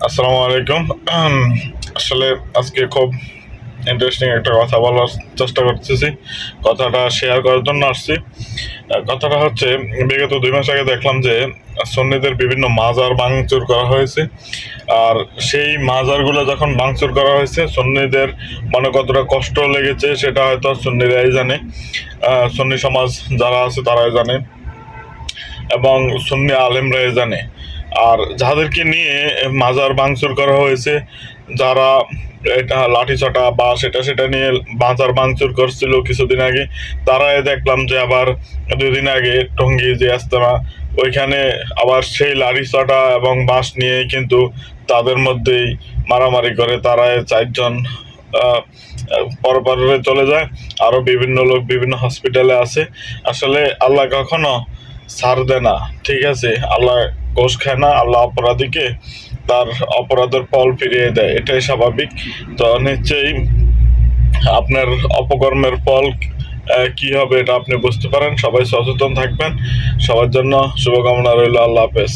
আসসালামু আলাইকুম। আসলে আজকে খুব ইন্টারেস্টিং একটা কথা বলার চেষ্টা করতেছি, কথাটা শেয়ার করার জন্য আসছি। কথাটা হচ্ছে, বিগত 2 মাস আগে দেখলাম যে সুন্নিদের বিভিন্ন মাজার ভাঙচুর করা হয়েছে। আর সেই মাজারগুলো যখন ভাঙচুর করা হয়েছে, সুন্নিদের মনে কতটা কষ্ট লেগেছে সেটা হয়তো সুন্নিরাই জানে, সুন্নি সমাজ যারা আছে তারাই জানে এবং সুন্নি আলেমরাই জানে। আর যাদেরকে নিয়ে মাজার ভাঙচুর করা হয়েছে, যারা এটা লাঠিচাটা বা সেটা নিয়ে মাজার ভাঙচুর করছিল কিছুদিন আগে, তারাই দেখলাম যে আবার 2 দিন আগে টঙ্গী যে আস্তানা, ওইখানে আবার সেই লাঠিচাটা এবং বাঁশ নিয়ে কিন্তু তাদের মধ্যেই মারামারি করে। তারাই 4 জন পরপরে চলে যায়, আরো বিভিন্ন লোক বিভিন্ন হসপিটালে আছে। আসলে আল্লাহ কখনো ছাড় দেয় না, ঠিক আছে? আল্লাহ ঘোষ খায় না, আল্লাহ অপরাধীকে তার অপরাধের ফল ফিরিয়ে দেয়, এটাই স্বাভাবিক। তো নিশ্চয়ই আপনার অপকর্মের ফল কি হবে এটা আপনি বুঝতে পারেন। সবাই সচেতন থাকবেন, সবার জন্য শুভকামনা রইল। আল্লাহ হাফেজ।